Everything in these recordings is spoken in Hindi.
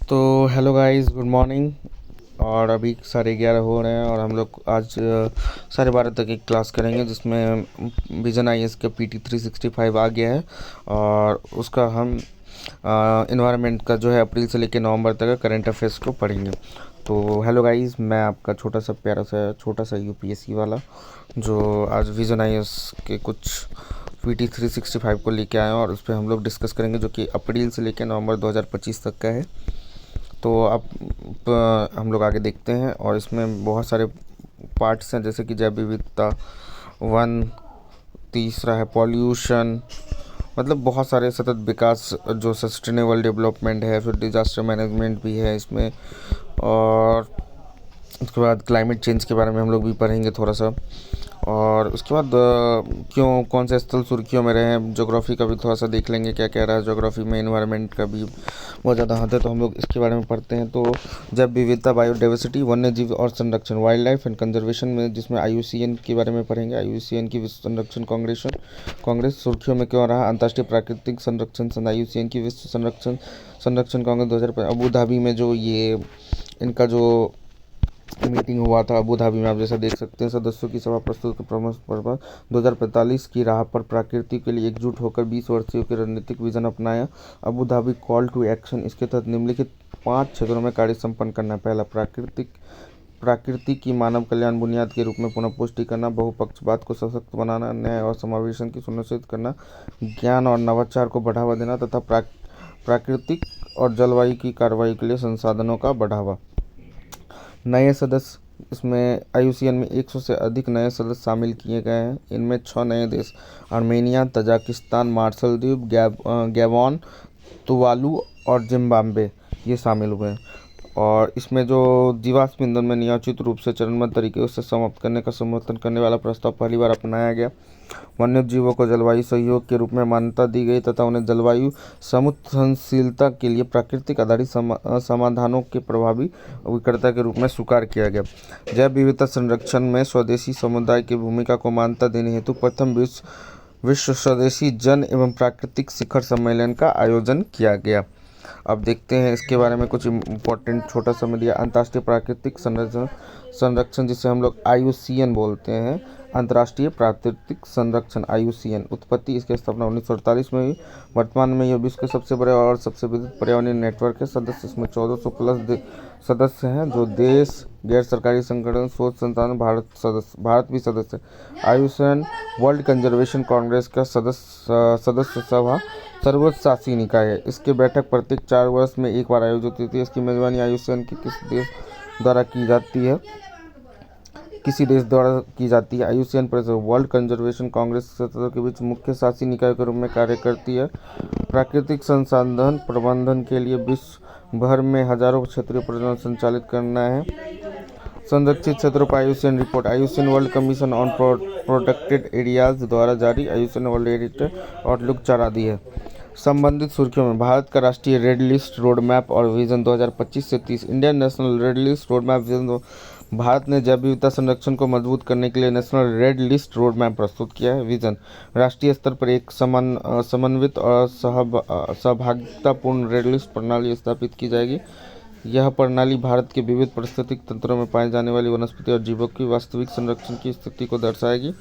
तो हेलो गाइस, गुड मॉर्निंग। और अभी 11:30 हो रहे हैं और हम लोग आज 12:30 तक एक क्लास करेंगे जिसमें विजन आईएएस का पीटी 365 आ गया है। और उसका हम इन्वायरमेंट का जो है अप्रैल से लेकर नवंबर तक का करंट अफेयर्स को पढ़ेंगे। तो हेलो गाइस, मैं आपका छोटा सा प्यारा सा छोटा सा यूपीएससी वाला जो आज विजन आईएएस के कुछ पीटी 365 को लेके आए हैं और उस पर हम लोग डिस्कस करेंगे, जो कि अप्रैल से लेकर नवंबर 2025 तक का है। तो अब हम लोग आगे देखते हैं और इसमें बहुत सारे पार्ट्स हैं, जैसे कि जैव विविधता, वन, तीसरा है पॉल्यूशन, मतलब बहुत सारे सतत विकास जो सस्टेनेबल डेवलपमेंट है, फिर डिजास्टर मैनेजमेंट भी है इसमें। और उसके बाद क्लाइमेट चेंज के बारे में हम लोग भी पढ़ेंगे थोड़ा सा। और उसके बाद क्यों कौन से स्थल सुर्खियों में रहे हैं, ज्योग्राफी का भी थोड़ा सा देख लेंगे क्या कह रहा है ज्योग्राफी में, इन्वायरमेंट का भी बहुत ज़्यादा हाथ है तो हम लोग इसके बारे में पढ़ते हैं। तो जब विविधता, बायोडाइवर्सिटी, वन्य जीव और संरक्षण, वाइल्ड लाइफ एंड कंजर्वेशन में, जिसमें आईयूसीएन के बारे में पढ़ेंगे। आईयूसीएन की विश्व संरक्षण कांग्रेस सुर्खियों में क्यों रहा, अंतर्राष्ट्रीय प्राकृतिक संरक्षण संघ आईयूसीएन की विश्व संरक्षण कांग्रेस 2005 अबू धाबी में, जो ये इनका जो मीटिंग हुआ था अबू धाबी में, आप जैसा देख सकते हैं। सदस्यों की सभा प्रस्तुत प्रमुख प्रभाव 2045 की राह पर प्रकृति के लिए एकजुट होकर 20 वर्षीय के रणनीतिक विजन अपनाया। Abu Dhabi call to action, इसके तहत निम्नलिखित 5 क्षेत्रों में कार्य संपन्न करना। पहला, प्रकृति की मानव कल्याण बुनियाद के रूप में पुनः पुष्टि करना, बहुपक्षवाद को सशक्त बनाना, न्याय और समावेशन की सुनिश्चित करना, ज्ञान और नवाचार को बढ़ावा देना तथा प्राकृतिक और जलवायु की कार्रवाई के लिए संसाधनों का बढ़ावा। नए सदस्य, इसमें आईयूसीएन में 100 से अधिक नए सदस्य शामिल किए गए हैं। इनमें 6 नए देश आर्मेनिया, तजाकिस्तान, मार्शल द्वीप, गैबॉन, तुवालू और जिम्बाब्वे ये शामिल हुए हैं। और इसमें जो जीवाश्म ईंधन में नियोजित रूप से चरणबद्ध तरीके से समाप्त करने का समर्थन करने वाला प्रस्ताव पहली बार अपनाया गया। वन्य जीवों को जलवायु सहयोग के रूप में मान्यता दी गई तथा उन्हें जलवायु समुत्सनशीलता के लिए प्राकृतिक आधारित समाधानों के प्रभावी विक्रेता के रूप में स्वीकार किया गया। जैव विविधता संरक्षण में स्वदेशी समुदाय की भूमिका को मान्यता देने हेतु प्रथम विश्व स्वदेशी जन एवं प्राकृतिक शिखर सम्मेलन का आयोजन किया गया। अब देखते हैं इसके बारे में कुछ इम्पोर्टेंट छोटा सा में दिया। अंतर्राष्ट्रीय प्राकृतिक संरक्षण जिसे हम लोग आईयूसीएन बोलते हैं, अंतर्राष्ट्रीय प्राकृतिक संरक्षण आईयूसीएन उत्पत्ति, इसकी स्थापना 1948 में हुई। वर्तमान में यह विश्व के सबसे बड़े और सबसे विस्तृत पर्यावरणीय नेटवर्क है। सदस्य इसमें 1400 प्लस सदस्य हैं, जो देश, गैर सरकारी संगठन, शोध संस्थान, भारत भी सदस्य है। आईयूसीएन वर्ल्ड कंजर्वेशन कांग्रेस का सदस्य सभा सर्वोच्च शासी निकाय है। इसकी बैठक प्रत्येक 4 वर्ष में एक बार आयोजित होती है। इसकी मेजबानी आईयूसीएन की किसी देश द्वारा की जाती है। आईयूसीएन परिषद वर्ल्ड कंजर्वेशन कांग्रेस सदस्यों के बीच मुख्य शासी निकाय के रूप में कार्य करती है। प्राकृतिक संसाधन प्रबंधन के लिए विश्व भर में हजारों क्षेत्रीय परियोजनाएं संचालित करना है। संरक्षित क्षेत्रों पर IUCN report, IUCN world commission on protected areas द्वारा जारी आईयूसीएन वर्ल्ड एरिया आउटलुक 4 आदि है। संबंधित सुर्खियों में भारत का राष्ट्रीय रेड लिस्ट रोड मैप और विजन 2025 से 30, Indian national red list road map vision. Bharat ने जैव विविधता संरक्षण को मजबूत करने के लिए national red list road map प्रस्तुत किया है। विजन, राष्ट्रीय स्तर पर एक समन्वित और सहभागितापूर्ण रेड लिस्ट प्रणाली स्थापित की जाएगी। यह प्रणाली भारत के विविध पारिस्थितिक तंत्रों में पाए जाने वाली वनस्पति और जीवों की वास्तविक संरक्षण की स्थिति को दर्शाएगी।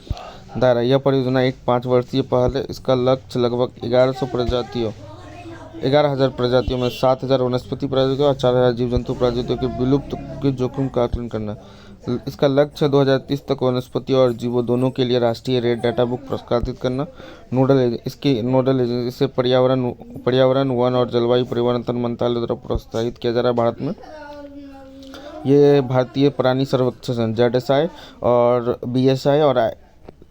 दायरा, यह परियोजना एक 5 वर्षीय पहल है। इसका लक्ष्य लगभग 11,000 प्रजातियों में 7,000 वनस्पति प्रजातियों और 4,000 जीव जंतु प्रजातियों के विलुप्त के जोखिम का आकलन करना। इसका लक्ष्य 2030 तक वनस्पति और जीवों दोनों के लिए राष्ट्रीय रेड डाटा बुक प्रकाशित करना। नोडल एजेंसी इसे पर्यावरण, वन और जलवायु परिवर्तन मंत्रालय द्वारा प्रोत्साहित किया जा रहा है। भारत में ये भारतीय प्राणी सर्वेक्षण ZSI और BSI और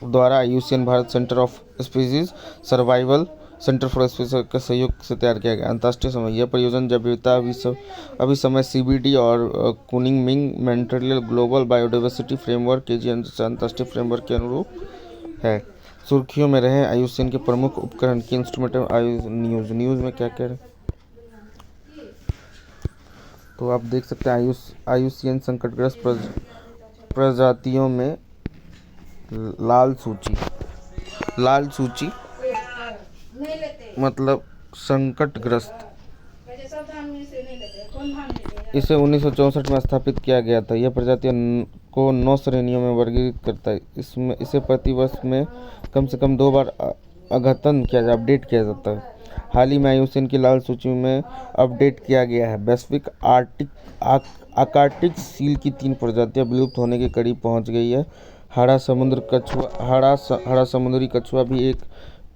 द्वारा IUCN Bharat centre of species survival centre for species के सहयोग से तैयार किया गया। अंतर्राष्ट्रीय समय, यह परियोजना जैव विविधता अभी समय CBD और Kunming Montreal global biodiversity framework KGN जैसे अंतर्राष्ट्रीय फ्रेमवर्क के अनुरूप है। सुर्खियों में रहे आईयूसीएन के प्रमुख उपकरण की इंस्ट्रूमेंट। न्यूज़ में क्या कह रहे हैं तो आप देख सकते हैं। आईयूसीएन संकटग्रस्त प्रजातियों में लाल सूची मतलब संकटग्रस्त इसे 1964 में स्थापित किया गया था। यह प्रजाति को 9 श्रेणियों में वर्गीकृत करता है। इसे प्रति वर्ष में कम से कम 2 बार अपडेट किया जाता है। हाल ही में IUCN की लाल सूची में अपडेट किया गया है। वैश्विक आर्कटिक सील की 3 प्रजातियां विलुप्त होने के करीब पहुंच गई है। हरा समुद्री कछुआ भी एक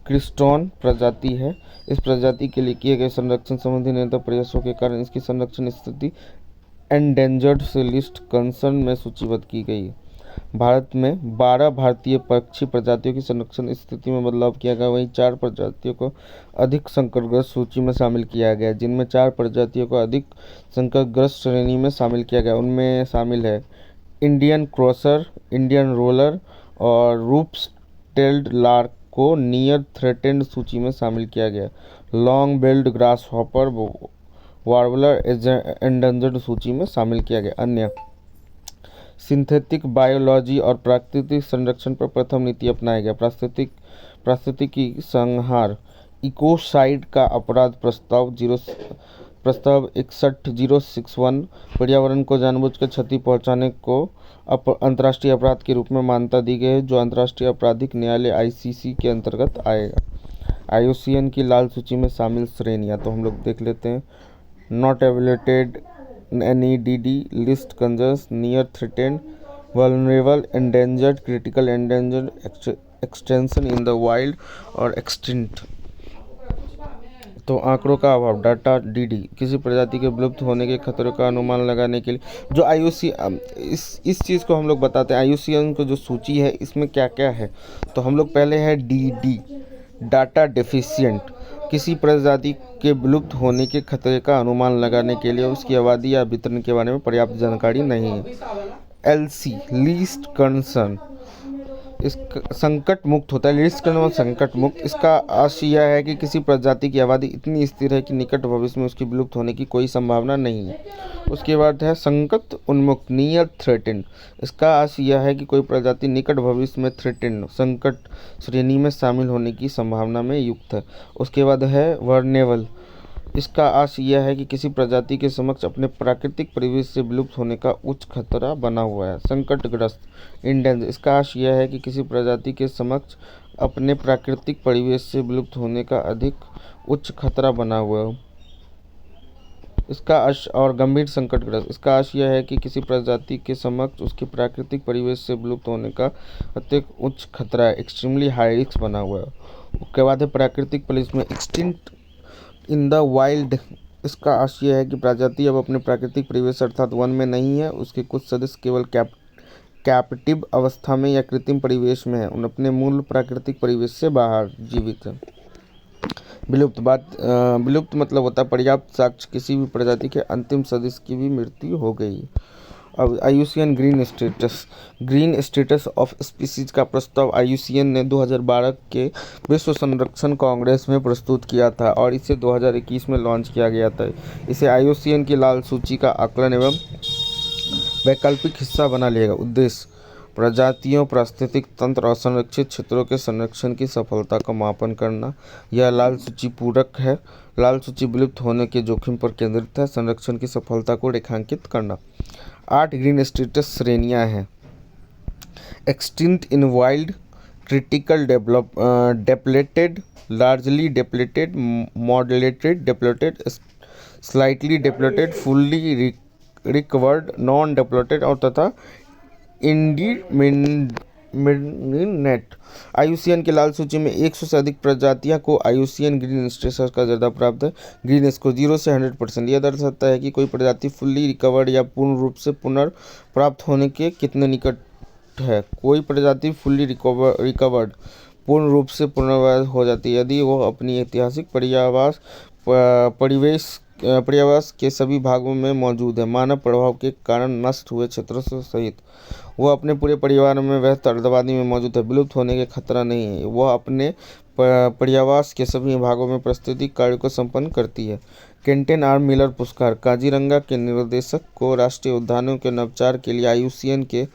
क्रिस्टोन प्रजाति है। इस प्रजाति के लिए किए गए संरक्षण संबंधी निरंतर प्रयासों के कारण इसकी संरक्षण स्थिति एंडेंजर्ड से लिस्ट कंसर्न में सूचीबद्ध की गई है। भारत में 12 भारतीय पक्षी प्रजातियों की संरक्षण स्थिति में बदलाव किया गया, वहीं 4 प्रजातियों को अधिक संकटग्रस्त सूची में शामिल किया गया, जिनमें 4 प्रजातियों को अधिक संकटग्रस्त श्रेणी में शामिल किया गया। उनमें शामिल है इंडियन क्रॉसर, इंडियन रोलर और रूप्स टेल्ड लार्क को नियर थ्रेटेंड सूची में शामिल किया गया। Long build grass hopper warbler endangered सूची में शामिल किया गया। अन्य सिंथेटिक बायोलॉजी और प्राकृतिक संरक्षण पर प्रथम नीति अपनाया गया। पारिस्थितिकी संहार इकोसाइड का अपराध प्रस्ताव 61061 पर्यावरण को जानबूझकर क्षति पहुंचाने को अंतर्राष्ट्रीय अपराध के रूप में मान्यता दी गई है, जो अंतर्राष्ट्रीय आपराधिक न्यायालय ICC के अंतर्गत आएगा। IUCN की लाल सूची में शामिल श्रेणियां तो हम लोग देख लेते हैं। Not evaluated NEDD least concern, near threatened, vulnerable, endangered, critical endangered, extension in the wild और एक्सटिंक्ट। तो आंकड़ों का अभाव, डाटा DD किसी प्रजाति के विलुप्त होने के खतरे का अनुमान लगाने के लिए जो IUCN इस चीज़ को हम लोग बताते हैं। IUCN को जो सूची है इसमें क्या क्या है, तो हम लोग पहले है DD डाटा डेफिशिएंट, किसी प्रजाति के विलुप्त होने के खतरे का अनुमान लगाने के लिए उसकी आबादी या वितरण के बारे में पर्याप्त जानकारी नहीं है। LC लीस्ट कंसर्न, इस संकट मुक्त होता है। लीस्ट कंसर्न संकट मुक्त, इसका आशय यह है कि किसी प्रजाति की आबादी इतनी स्थिर है कि निकट भविष्य में उसकी विलुप्त होने की कोई संभावना नहीं है। उसके बाद है संकट उन्मुक्त, नियर थ्रेटेंड, इसका आशय यह है कि कोई प्रजाति निकट भविष्य में थ्रेटेंड संकट श्रेणी में शामिल होने की संभावना में युक्त है। उसके बाद है वर्नेबल, इसका आशय यह है कि किसी प्रजाति के समक्ष अपने प्राकृतिक परिवेश से विलुप्त होने का उच्च खतरा बना हुआ है। संकटग्रस्त इंडेंजर, इसका आशय यह है कि किसी प्रजाति के समक्ष अपने प्राकृतिक परिवेश से विलुप्त होने का अधिक उच्च खतरा बना हुआ है। इसका आशय और गंभीर संकटग्रस्त, इसका आशय यह है कि किसी प्रजाति के समक्ष उसके प्राकृतिक परिवेश से विलुप्त होने का अत्यधिक उच्च खतरा है, एक्सट्रीमली हाई रिस्क बना हुआ है। उसके बाद है प्राकृतिक परिवेश में एक्सटिंक्ट इन द वाइल्ड, इसका आशय है कि प्रजाति अब अपने प्राकृतिक परिवेश अर्थात वन में नहीं है, उसके कुछ सदस्य केवल कैप्टिव अवस्था में या कृत्रिम परिवेश में है, उन अपने मूल प्राकृतिक परिवेश से बाहर जीवित है। विलुप्त मतलब होता है पर्याप्त साक्ष्य किसी भी प्रजाति के अंतिम सदस्य की भी मृत्यु हो गई। अब IUCN green status of species का प्रस्ताव IUCN ने 2012 के विश्व संरक्षण कांग्रेस में प्रस्तुत किया था और इसे 2021 में लॉन्च किया गया था। इसे IUCN की लाल सूची का आकलन एवं वैकल्पिक हिस्सा बना लिया गया। उद्देश्य प्रजातियों, पारिस्थितिक तंत्र और संरक्षित क्षेत्रों के संरक्षण की सफलता का मापन करना। यह लाल सूची पूरक है। लाल सूची विलुप्त होने के जोखिम पर केंद्रित है। संरक्षण की सफलता को रेखांकित करना। 8 ग्रीन स्टेटस श्रेणियां हैं। Extinct in wild, critical depleted, largely depleted, moderated depleted, slightly depleted, fully recovered, non depleted और तथा इंडिटरमिनेट। IUCN की लाल सूची में 100 से अधिक प्रजातियां को IUCN ग्रीन स्टेटस का दर्जा प्राप्त है। ग्रीन स्कोर 0 से 100%, यह दर्शाता है कि कोई प्रजाति फुल्ली रिकवर्ड या पूर्ण रूप से पुनर्प्राप्त होने के कितने निकट है। कोई प्रजाति फुल्ली रिकवर्ड पूर्ण रूप से पुनर्वास हो जाती है यदि वह अपनी ऐतिहासिक पर्यावरण के सभी भागों में मौजूद है, मानव प्रभाव के कारण नष्ट हुए क्षेत्रों से सहित। वह अपने पूरे परिवार में बेहतर आबादी में मौजूद है, विलुप्त होने के खतरा नहीं है। वह अपने पर्यावरण के सभी भागों में पारिस्थितिक कार्यों को संपन्न करती है। केंटेन आर मिलर पुरस्कार, काजीरंगा के निर्देशक को राष्ट्रीय उद्यानों के नवाचार के लिए IUCN के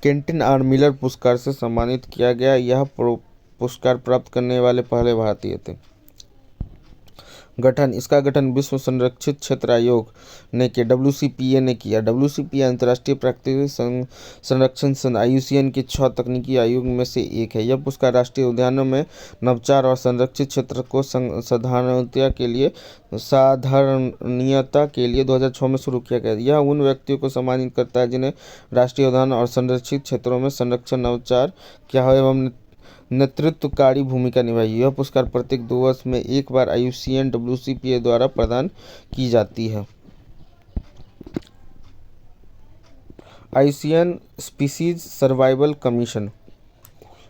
केंटेन आर मिलर पुरस्कार से सम्मानित किया गया। यह पुरस्कार प्राप्त करने वाले पहले भारतीय थे। गठन, इसका गठन विश्व संरक्षित क्षेत्र आयोग ने किया, WCPA ने किया। WCPA अंतर्राष्ट्रीय प्राकृतिक संरक्षण संघ IUCN के 6 तकनीकी आयोग में से एक है। यह पुरस्कार राष्ट्रीय उद्यानों में नवाचार और संरक्षित क्षेत्र को साधारणीयता के लिए 2006 में शुरू किया गया। यह उन व्यक्तियों को सम्मानित करता है जिन्हें राष्ट्रीय उद्यान और संरक्षित क्षेत्रों में संरक्षण नवाचार किया हो एवं नेतृत्वकारी भूमिका निभाई। यह पुरस्कार प्रत्येक 2 वर्ष में एक बार IUCN WCPA द्वारा प्रदान की जाती है। IUCN स्पीसीज सर्वाइवल कमीशन,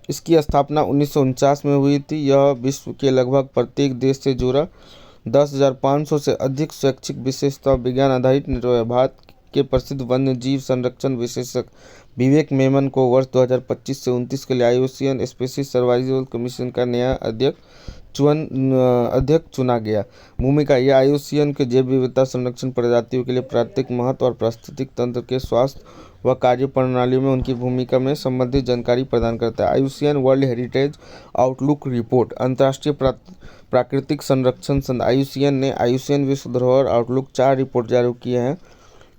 इसकी स्थापना 1949 में हुई थी। यह विश्व के लगभग प्रत्येक देश से जुड़ा 10,500 से अधिक शैक्षिक विशेषता विज्ञान आधारित नेटवर्क है। भारत के प्रसिद्ध वन्य जीव संरक्षण विशेषज्ञ विवेक मेमन को वर्ष 2025 से 29 के लिए IUCN स्पीसीज सर्वाइवल कमीशन का नया अध्यक्ष चुना गया। भूमिका, यह IUCN के जैव विविधता संरक्षण प्रजातियों के लिए प्राकृतिक महत्व और पारिस्थितिक तंत्र के स्वास्थ्य व कार्य प्रणालियों में उनकी भूमिका में संबंधित जानकारी प्रदान करता है। IUCN world heritage outlook report, अंतर्राष्ट्रीय प्राकृतिक संरक्षण संघ IUCN ने IUCN विश्व धरोहर आउटलुक 4 रिपोर्ट जारी किए हैं।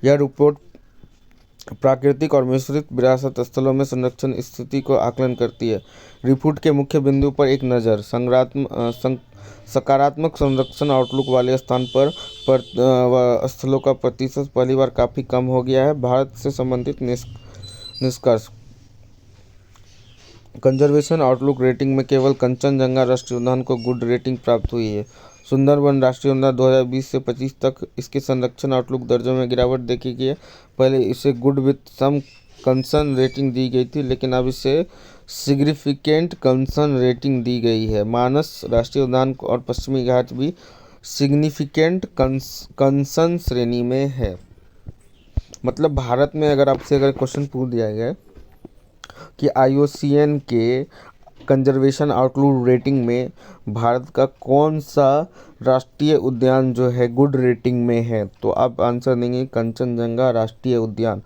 यह रिपोर्ट प्राकृतिक और मिश्रित विरासत स्थलों में संरक्षण स्थिति को आकलन करती है। रिपोर्ट के मुख्य बिंदु पर एक नज़र, सकारात्मक संरक्षण आउटलुक वाले स्थान पर स्थलों का प्रतिशत पहली बार काफ़ी कम हो गया है। भारत से संबंधित निष्कर्ष, कंजर्वेशन आउटलुक रेटिंग में केवल कंचनजंगा राष्ट्रीय उद्यान को गुड रेटिंग प्राप्त हुई है। सुंदरबन राष्ट्रीय उद्यान 2020 से 25 तक इसके संरक्षण आउटलुक दर्जों में गिरावट देखी गई है। पहले इसे good with some concern rating दी गई थी, लेकिन अब इसे सिग्निफिकेंट कंसर्न रेटिंग दी गई है। मानस राष्ट्रीय उद्यान और पश्चिमी घाट भी सिग्निफिकेंट कंसर्न श्रेणी में है। मतलब भारत में अगर क्वेश्चन पूछ दिया गया कि IUCN के कंजर्वेशन आउटलुक रेटिंग में भारत का कौन सा राष्ट्रीय उद्यान जो है गुड रेटिंग में है, तो आप आंसर देंगे कंचनजंगा राष्ट्रीय उद्यान।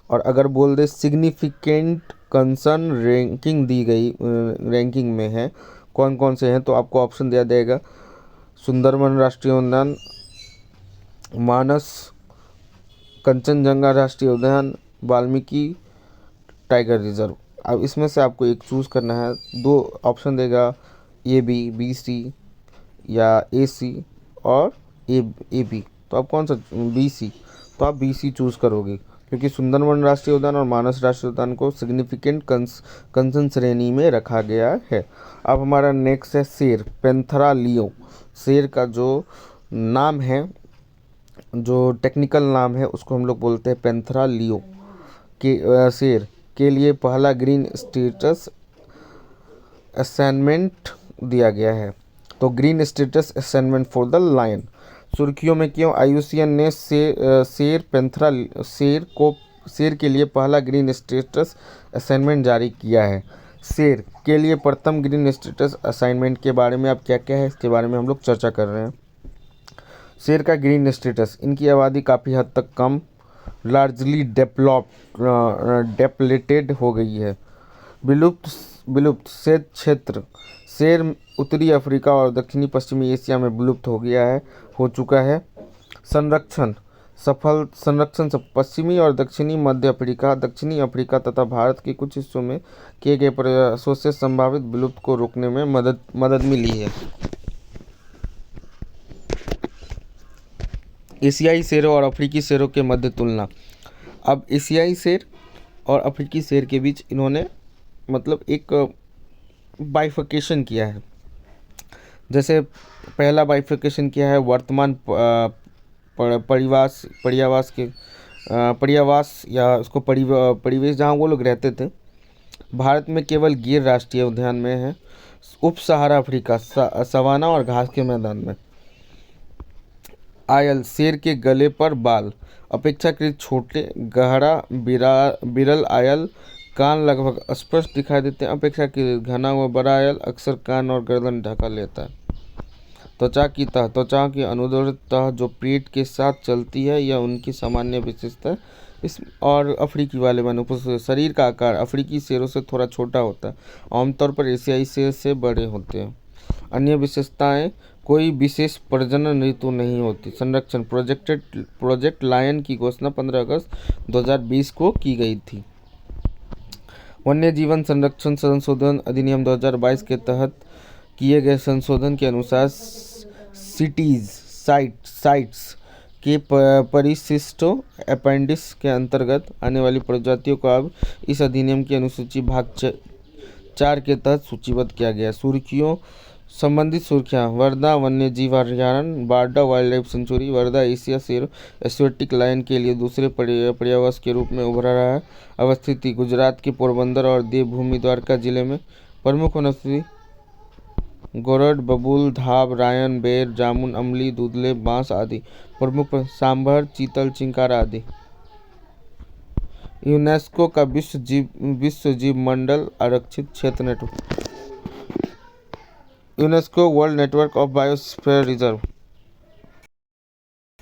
और अगर बोल दे सिग्निफिकेंट कंसर्न रैंकिंग में है कौन कौन से हैं, तो आपको ऑप्शन दिया जाएगा सुंदरबन राष्ट्रीय उद्यान, मानस, कंचनजंगा राष्ट्रीय उद्यान, वाल्मीकि टाइगर रिजर्व। अब इसमें से आपको एक चूज़ करना है। 2 ऑप्शन देगा AB, BC या AC और AB, तो आप कौन सा BC, तो आप BC चूज़ करोगे क्योंकि सुंदरबन राष्ट्रीय उद्यान और मानस राष्ट्रीय उद्यान को सिग्निफिकेंट कंसर्न श्रेणी में रखा गया है। अब हमारा नेक्स्ट है शेर, पैंथेरा लियो। शेर का जो नाम है, जो टेक्निकल नाम है, उसको हम लोग बोलते हैं पैंथेरा लियो के शेर के लिए पहला ग्रीन स्टेटस असाइनमेंट दिया गया है। तो green status assignment for the lion. सुर्खियों में क्यों? IUCN ने शेर के लिए पहला ग्रीन स्टेटस असाइनमेंट जारी किया है। शेर के लिए प्रथम ग्रीन स्टेटस असाइनमेंट के बारे में अब क्या क्या है, इसके बारे में हम लोग चर्चा कर रहे हैं। शेर का ग्रीन स्टेटस, इनकी आबादी काफ़ी हद तक कम, लार्जली डेप्लेटेड हो गई है। विलुप्त शेर क्षेत्र, शेर उत्तरी अफ्रीका और दक्षिणी पश्चिमी एशिया में विलुप्त हो चुका है। संरक्षण पश्चिमी और दक्षिणी दक्षिणी अफ्रीका तथा भारत के कुछ हिस्सों में किए गए प्रयासों से संभावित विलुप्त को रोकने में मदद मिली है। एशियाई शेरों और अफ्रीकी शेरों के मध्य तुलना। अब एशियाई शेर और अफ्रीकी शेर के बीच इन्होंने मतलब एक बाइफर्केशन किया है। जैसे पहला बाइफर्केशन किया है वर्तमान पर्यावास या उसको परिवेश जहाँ वो लोग रहते थे। भारत में केवल गिर राष्ट्रीय उद्यान में है। उप सहारा अफ्रीका सवाना और घास के मैदान में। आयल, शेर के गले पर बाल अपेक्षाकृत छोटे, गहरा बिरल आयल, कान लगभग स्पष्ट दिखाई देते हैं। अपेक्षाकृत घना व बड़ा आयल अक्सर कान और गर्दन ढका लेता है। त्वचा की तह, त्वचा की अनुदैर्ध्य तह जो पेट के साथ चलती है, यह उनकी सामान्य विशेषता है। और अफ्रीकी वाले शरीर का आकार अफ्रीकी शेरों से थोड़ा छोटा होता है, आमतौर पर एशियाई शेर से बड़े होते हैं। अन्य विशेषताएं, कोई विशेष प्रजनन ऋतु नहीं होती। संरक्षण प्रोजेक्ट लायन की घोषणा 15 अगस्त 2020 को की गई थी। वन्य जीवन संरक्षण संशोधन अधिनियम 2022 के तहत किए गए संशोधन के अनुसार साइट्स के परिशिष्टों अपेंडिक्स के अंतर्गत आने वाली प्रजातियों को अब इस अधिनियम की अनुसूची भाग 4 के तहत सूचीबद्ध किया गया। सुर्खियों संबंधित सुर्खियां: वर्धा वन्यजीव अभयारण्य Barda wild life sanctuary Wardha Asia शेर एशियाटिक लायन के लिए दूसरे पर्यावरण के रूप में उभर रहा है। अवस्थिति: गुजरात के पोरबंदर और देवभूमि द्वारका जिले में। प्रमुख वनस्पति: गोरड, बबूल, धाब, रायन, बेर, जामुन, अमली, दूधले, बांस आदि। प्रमुख सांभर, चीतल, चिंकारा आदि। यूनेस्को का विश्व जीव मंडल आरक्षित क्षेत्र network. UNESCO world network of biosphere reserve.